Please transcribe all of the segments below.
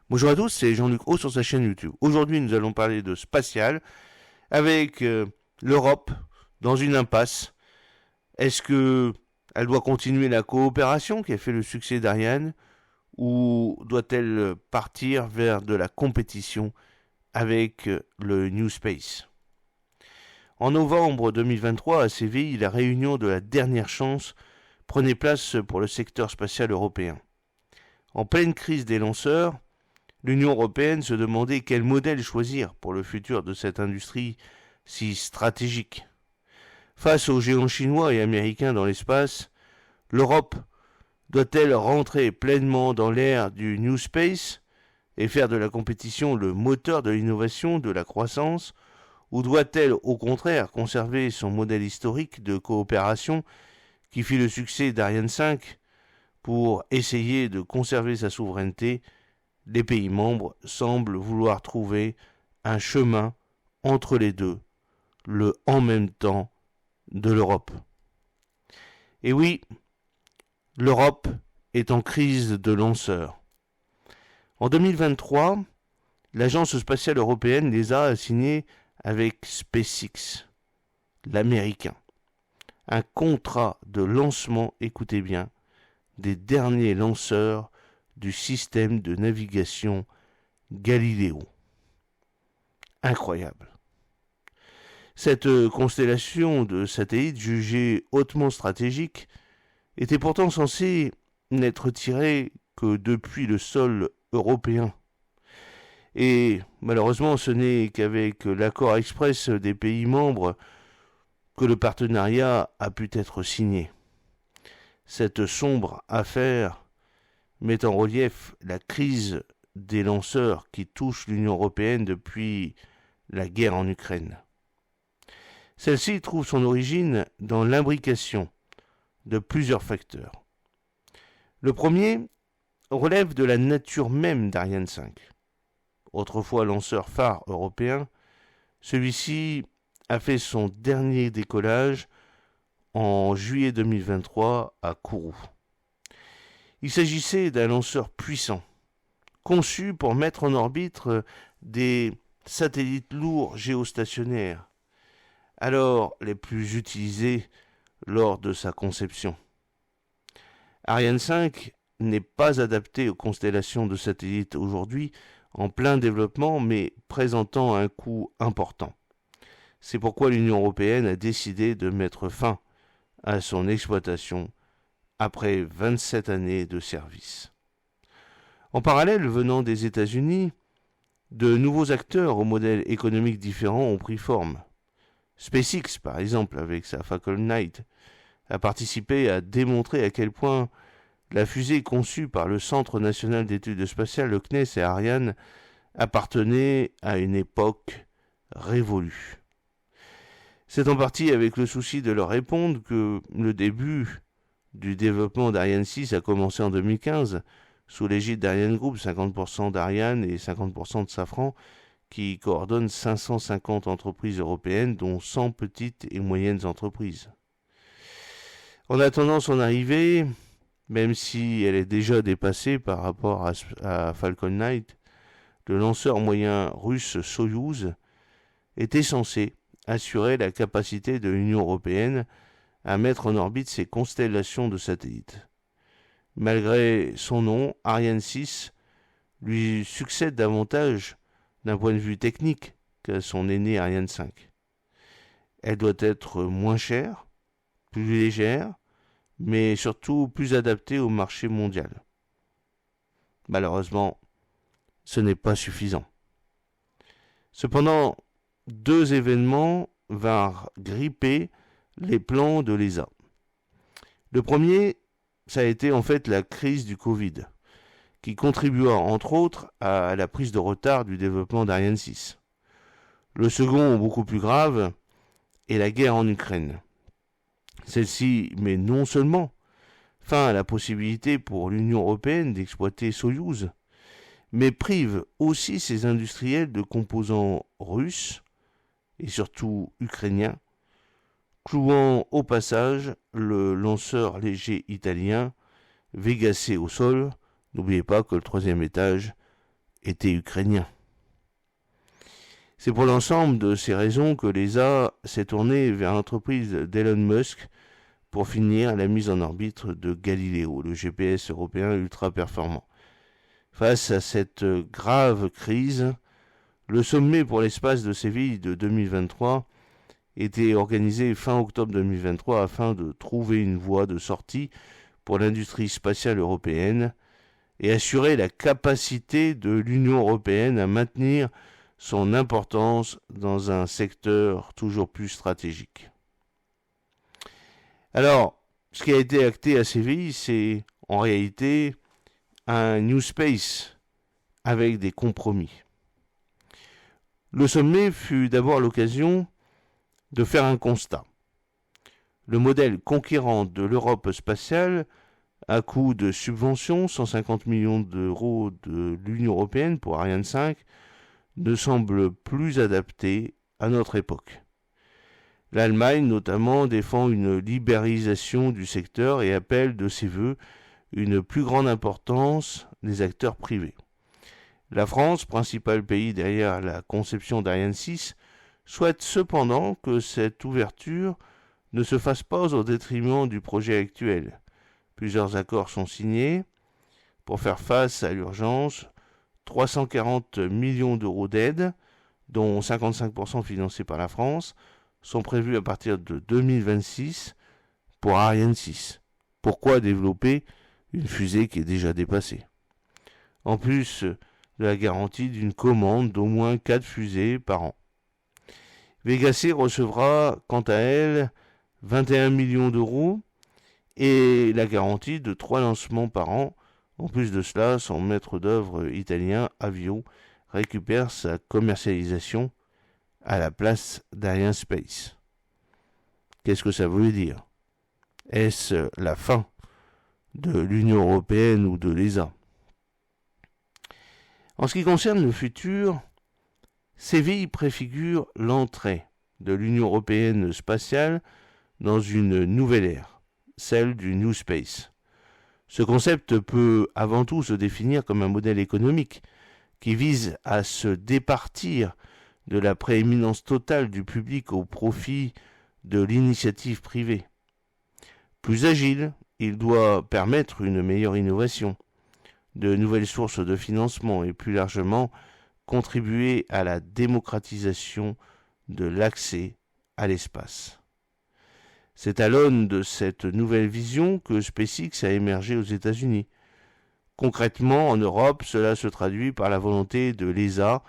Bonjour à tous, c'est Jean-Luc Haut sur sa chaîne YouTube. Aujourd'hui, nous allons parler de spatial avec l'Europe dans une impasse. Est-ce que elle doit continuer la coopération qui a fait le succès d'Ariane ou doit-elle partir vers de la compétition avec le New Space? En novembre 2023, à Séville, la réunion de la dernière chance prenait place pour le secteur spatial européen. En pleine crise des lanceurs, l'Union européenne se demandait quel modèle choisir pour le futur de cette industrie si stratégique. Face aux géants chinois et américains dans l'espace, l'Europe doit-elle rentrer pleinement dans l'ère du New Space et faire de la compétition le moteur de l'innovation, de la croissance, ou doit-elle au contraire conserver son modèle historique de coopération qui fit le succès d'Ariane 5 pour essayer de conserver sa souveraineté? Les pays membres semblent vouloir trouver un chemin entre les deux, le en même temps de l'Europe. Et oui, l'Europe est en crise de lanceurs. En 2023, l'Agence spatiale européenne l'ESA a signé avec SpaceX, l'américain, un contrat de lancement, écoutez bien, des derniers lanceurs du système de navigation Galileo. Incroyable. Cette constellation de satellites jugée hautement stratégique était pourtant censée n'être tirée que depuis le sol européen. Et malheureusement, ce n'est qu'avec l'accord express des pays membres que le partenariat a pu être signé. Cette sombre affaire met en relief la crise des lanceurs qui touche l'Union européenne depuis la guerre en Ukraine. Celle-ci trouve son origine dans l'imbrication de plusieurs facteurs. Le premier relève de la nature même d'Ariane 5. Autrefois lanceur phare européen, celui-ci a fait son dernier décollage en juillet 2023 à Kourou. Il s'agissait d'un lanceur puissant, conçu pour mettre en orbite des satellites lourds géostationnaires, alors les plus utilisés lors de sa conception. Ariane 5 n'est pas adapté aux constellations de satellites aujourd'hui en plein développement, mais présentant un coût important. C'est pourquoi l'Union européenne a décidé de mettre fin à son exploitation après 27 années de service. En parallèle, venant des États-Unis, de nouveaux acteurs au modèle économique différent ont pris forme. SpaceX, par exemple, avec sa Falcon 9, a participé à démontrer à quel point la fusée conçue par le Centre national d'études spatiales, le CNES et Ariane, appartenait à une époque révolue. C'est en partie avec le souci de leur répondre que le début du développement d'Ariane 6 a commencé en 2015, sous l'égide d'Ariane Group, 50% d'Ariane et 50% de Safran, qui coordonne 550 entreprises européennes, dont 100 petites et moyennes entreprises. En attendant son arrivée, même si elle est déjà dépassée par rapport à Falcon 9, le lanceur moyen russe Soyouz était censé assurer la capacité de l'Union européenne à mettre en orbite ses constellations de satellites. Malgré son nom, Ariane 6 lui succède davantage d'un point de vue technique qu'à son aîné Ariane 5. Elle doit être moins chère, plus légère, mais surtout plus adaptée au marché mondial. Malheureusement, ce n'est pas suffisant. Cependant, deux événements vinrent gripper les plans de l'ESA. Le premier, ça a été en fait la crise du Covid, qui contribua entre autres à la prise de retard du développement d'Ariane 6. Le second, beaucoup plus grave, est la guerre en Ukraine. Celle-ci met non seulement fin à la possibilité pour l'Union européenne d'exploiter Soyouz, mais prive aussi ses industriels de composants russes et surtout ukrainiens, clouant au passage le lanceur léger italien Vega C au sol. N'oubliez pas que le troisième étage était ukrainien. C'est pour l'ensemble de ces raisons que l'ESA s'est tournée vers l'entreprise d'Elon Musk pour finir la mise en orbite de Galileo, le GPS européen ultra performant. Face à cette grave crise, le sommet pour l'espace de Séville de 2023 était organisé fin octobre 2023 afin de trouver une voie de sortie pour l'industrie spatiale européenne et assurer la capacité de l'Union européenne à maintenir son importance dans un secteur toujours plus stratégique. Alors, ce qui a été acté à Séville, c'est en réalité un New Space avec des compromis. Le sommet fut d'abord l'occasion de faire un constat. Le modèle conquérant de l'Europe spatiale, à coût de subventions, 150 millions d'euros de l'Union européenne pour Ariane 5, ne semble plus adapté à notre époque. L'Allemagne, notamment, défend une libéralisation du secteur et appelle de ses vœux une plus grande importance des acteurs privés. La France, principal pays derrière la conception d'Ariane 6, souhaite cependant que cette ouverture ne se fasse pas au détriment du projet actuel. Plusieurs accords sont signés pour faire face à l'urgence. 340 millions d'euros d'aide, dont 55% financés par la France, sont prévus à partir de 2026 pour Ariane 6. Pourquoi développer une fusée qui est déjà dépassée? En plus de la garantie d'une commande d'au moins 4 fusées par an. Vega C recevra, quant à elle, 21 millions d'euros et la garantie de 3 lancements par an. En plus de cela, son maître d'œuvre italien, Avio, récupère sa commercialisation à la place d'Arianespace. Qu'est-ce que ça veut dire? Est-ce la fin de l'Union européenne ou de l'ESA? En ce qui concerne le futur, Séville préfigure l'entrée de l'Union européenne spatiale dans une nouvelle ère, celle du New Space. Ce concept peut avant tout se définir comme un modèle économique qui vise à se départir de la prééminence totale du public au profit de l'initiative privée. Plus agile, il doit permettre une meilleure innovation, de nouvelles sources de financement et plus largement contribuer à la démocratisation de l'accès à l'espace. C'est à l'aune de cette nouvelle vision que SpaceX a émergé aux États-Unis. Concrètement, en Europe, cela se traduit par la volonté de l'ESA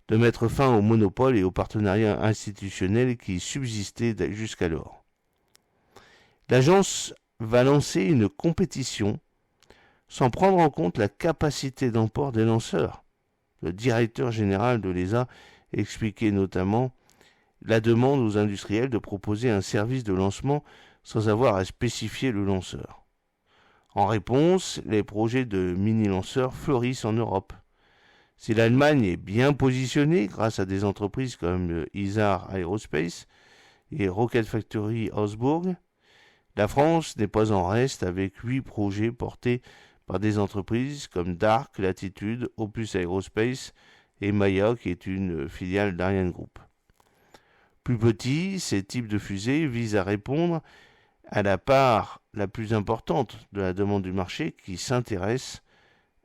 de mettre fin au monopole et aux partenariats institutionnels qui subsistaient jusqu'alors. L'agence va lancer une compétition sans prendre en compte la capacité d'emport des lanceurs. Le directeur général de l'ESA expliquait notamment la demande aux industriels de proposer un service de lancement sans avoir à spécifier le lanceur. En réponse, les projets de mini-lanceurs fleurissent en Europe. Si l'Allemagne est bien positionnée grâce à des entreprises comme Isar Aerospace et Rocket Factory Augsburg, la France n'est pas en reste avec 8 projets portés par des entreprises comme Dark, Latitude, Opus Aerospace et Maya qui est une filiale d'Ariane Group. Plus petits, ces types de fusées visent à répondre à la part la plus importante de la demande du marché qui s'intéresse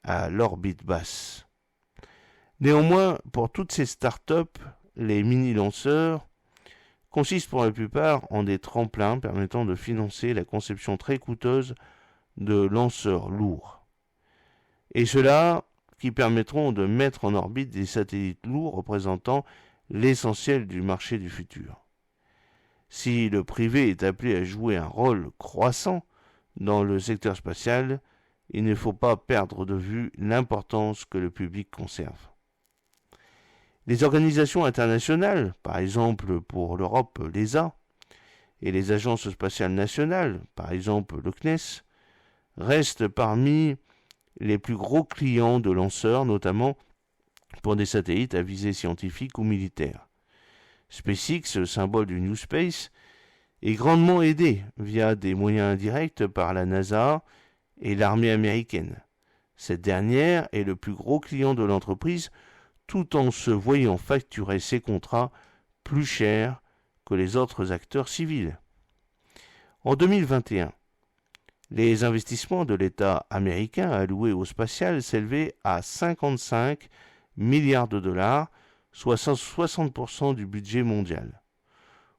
à l'orbite basse. Néanmoins, pour toutes ces startups, les mini-lanceurs consistent pour la plupart en des tremplins permettant de financer la conception très coûteuse de lanceurs lourds. Et ceux-là qui permettront de mettre en orbite des satellites lourds représentant l'essentiel du marché du futur. Si le privé est appelé à jouer un rôle croissant dans le secteur spatial, il ne faut pas perdre de vue l'importance que le public conserve. Les organisations internationales, par exemple pour l'Europe l'ESA, et les agences spatiales nationales, par exemple le CNES, restent parmi les plus gros clients de lanceurs, notamment pour des satellites à visée scientifique ou militaire. SpaceX, symbole du New Space, est grandement aidé via des moyens indirects par la NASA et l'armée américaine. Cette dernière est le plus gros client de l'entreprise tout en se voyant facturer ses contrats plus cher que les autres acteurs civils. En 2021, les investissements de l'État américain alloués au spatial s'élevaient à 55 milliards de dollars, soit 60% du budget mondial.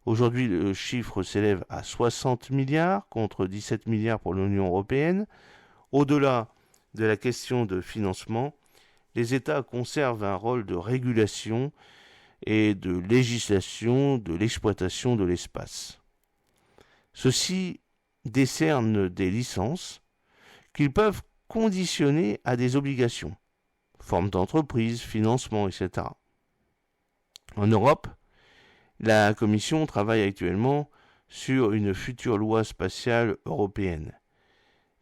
Aujourd'hui, le chiffre s'élève à 60 milliards contre 17 milliards pour l'Union européenne. Au-delà de la question de financement, les États conservent un rôle de régulation et de législation de l'exploitation de l'espace. Ceux-ci décernent des licences qu'ils peuvent conditionner à des obligations, forme d'entreprise, financement, etc. En Europe, la Commission travaille actuellement sur une future loi spatiale européenne.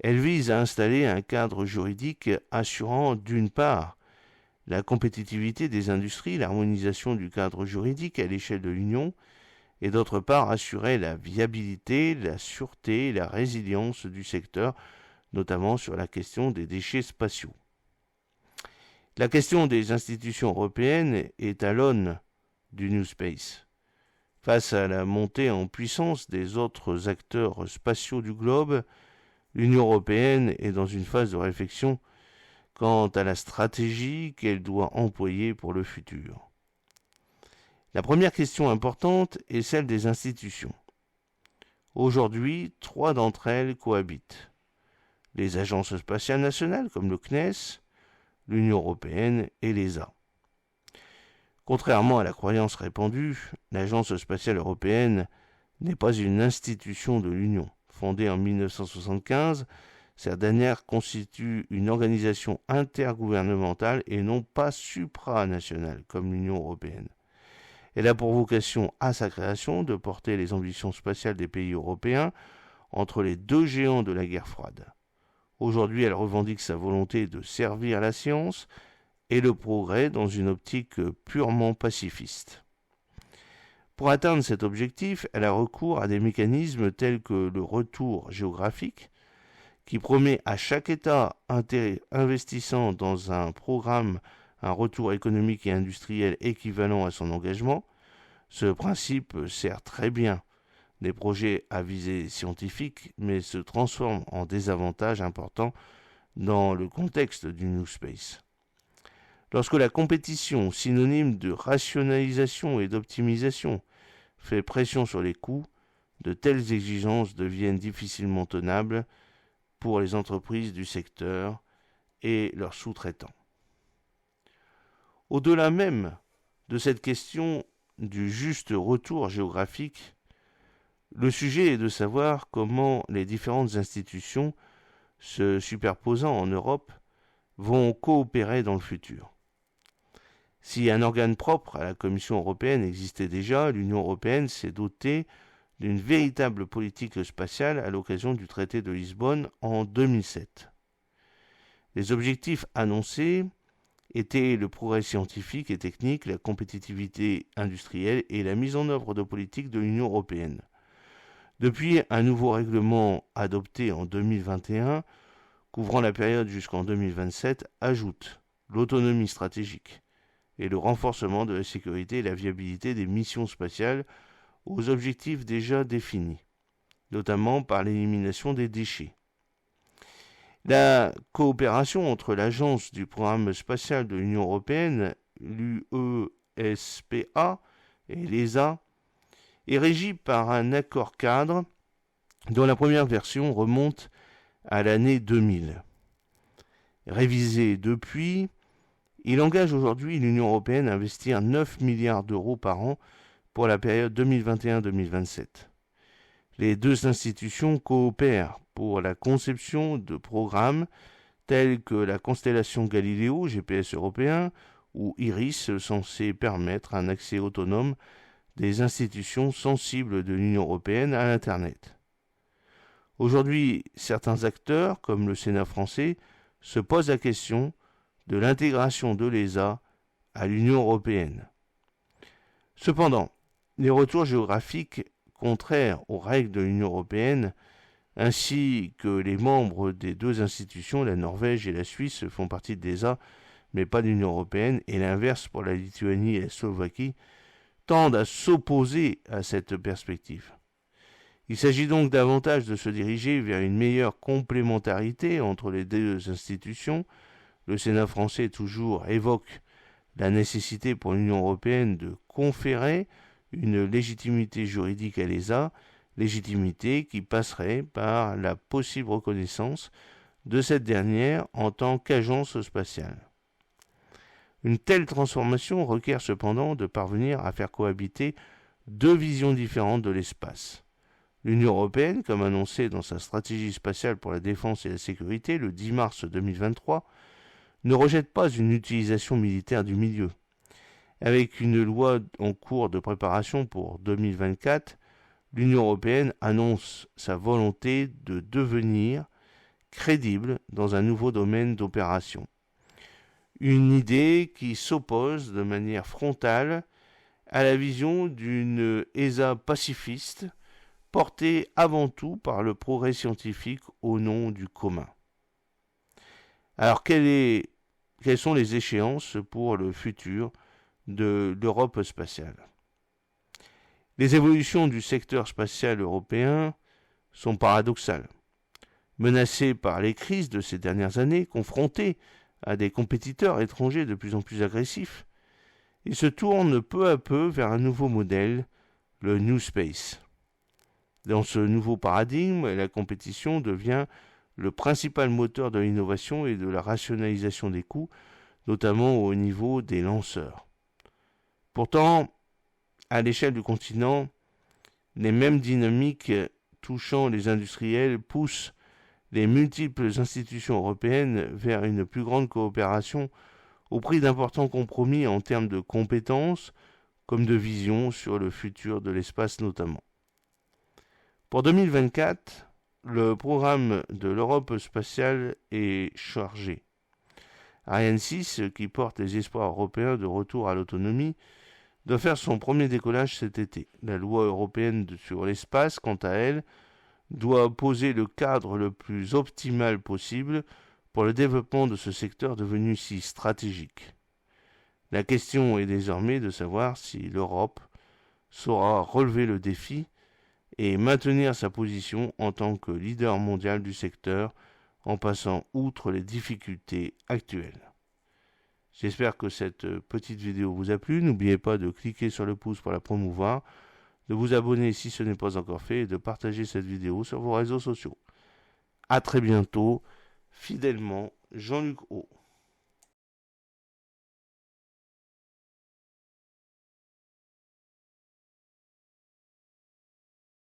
Elle vise à installer un cadre juridique assurant d'une part la compétitivité des industries, l'harmonisation du cadre juridique à l'échelle de l'Union, et d'autre part assurer la viabilité, la sûreté et la résilience du secteur, notamment sur la question des déchets spatiaux. La question des institutions européennes est à l'aune du New Space. Face à la montée en puissance des autres acteurs spatiaux du globe, l'Union européenne est dans une phase de réflexion quant à la stratégie qu'elle doit employer pour le futur. La première question importante est celle des institutions. Aujourd'hui, 3 d'entre elles cohabitent. Les agences spatiales nationales comme le CNES, l'Union européenne et l'ESA. Contrairement à la croyance répandue, l'Agence spatiale européenne n'est pas une institution de l'Union. Fondée en 1975, cette dernière constitue une organisation intergouvernementale et non pas supranationale comme l'Union européenne. Elle a pour vocation, à sa création, de porter les ambitions spatiales des pays européens entre les deux géants de la guerre froide. Aujourd'hui, elle revendique sa volonté de servir la science et le progrès dans une optique purement pacifiste. Pour atteindre cet objectif, elle a recours à des mécanismes tels que le retour géographique, qui promet à chaque État investissant dans un programme un retour économique et industriel équivalent à son engagement. Ce principe sert très bien des projets à visée scientifique, mais se transforme en désavantage important dans le contexte du New Space. Lorsque la compétition, synonyme de rationalisation et d'optimisation, fait pression sur les coûts, de telles exigences deviennent difficilement tenables pour les entreprises du secteur et leurs sous-traitants. Au-delà même de cette question du juste retour géographique, le sujet est de savoir comment les différentes institutions se superposant en Europe vont coopérer dans le futur. Si un organe propre à la Commission européenne existait déjà, l'Union européenne s'est dotée d'une véritable politique spatiale à l'occasion du traité de Lisbonne en 2007. Les objectifs annoncés étaient le progrès scientifique et technique, la compétitivité industrielle et la mise en œuvre de politiques de l'Union européenne. Depuis, un nouveau règlement adopté en 2021, couvrant la période jusqu'en 2027, ajoute l'autonomie stratégique et le renforcement de la sécurité et la viabilité des missions spatiales aux objectifs déjà définis, notamment par l'élimination des déchets. La coopération entre l'Agence du programme spatial de l'Union européenne, l'UESPA, et l'ESA est régie par un accord cadre dont la première version remonte à l'année 2000. Révisé depuis, il engage aujourd'hui l'Union européenne à investir 9 milliards d'euros par an pour la période 2021-2027. Les deux institutions coopèrent pour la conception de programmes tels que la constellation Galileo, GPS européen, ou IRIS, censé permettre un accès autonome des institutions sensibles de l'Union européenne à l'Internet. Aujourd'hui, certains acteurs, comme le Sénat français, se posent la question de l'intégration de l'ESA à l'Union européenne. Cependant, les retours géographiques contraires aux règles de l'Union européenne ainsi que les membres des deux institutions, la Norvège et la Suisse, font partie de l'ESA, mais pas de l'Union européenne, et l'inverse pour la Lituanie et la Slovaquie, tendent à s'opposer à cette perspective. Il s'agit donc davantage de se diriger vers une meilleure complémentarité entre les deux institutions. Le Sénat français toujours évoque la nécessité pour l'Union européenne de conférer une légitimité juridique à l'ESA, légitimité qui passerait par la possible reconnaissance de cette dernière en tant qu'agence spatiale. Une telle transformation requiert cependant de parvenir à faire cohabiter deux visions différentes de l'espace. L'Union européenne, comme annoncé dans sa stratégie spatiale pour la défense et la sécurité le 10 mars 2023, ne rejette pas une utilisation militaire du milieu. Avec une loi en cours de préparation pour 2024, l'Union européenne annonce sa volonté de devenir crédible dans un nouveau domaine d'opération. Une idée qui s'oppose de manière frontale à la vision d'une ESA pacifiste portée avant tout par le progrès scientifique au nom du commun. Alors quelles sont les échéances pour le futur de l'Europe spatiale? Les évolutions du secteur spatial européen sont paradoxales. Menacé par les crises de ces dernières années, confronté à des compétiteurs étrangers de plus en plus agressifs, il se tourne peu à peu vers un nouveau modèle, le New Space. Dans ce nouveau paradigme, la compétition devient le principal moteur de l'innovation et de la rationalisation des coûts, notamment au niveau des lanceurs. Pourtant, à l'échelle du continent, les mêmes dynamiques touchant les industriels poussent les multiples institutions européennes vers une plus grande coopération au prix d'importants compromis en termes de compétences comme de vision sur le futur de l'espace notamment. Pour 2024, le programme de l'Europe spatiale est chargé. Ariane 6, qui porte les espoirs européens de retour à l'autonomie, doit faire son premier décollage cet été. La loi européenne sur l'espace, quant à elle, doit poser le cadre le plus optimal possible pour le développement de ce secteur devenu si stratégique. La question est désormais de savoir si l'Europe saura relever le défi et maintenir sa position en tant que leader mondial du secteur en passant outre les difficultés actuelles. J'espère que cette petite vidéo vous a plu. N'oubliez pas de cliquer sur le pouce pour la promouvoir, de vous abonner si ce n'est pas encore fait et de partager cette vidéo sur vos réseaux sociaux. A très bientôt, fidèlement, Jean-Luc O.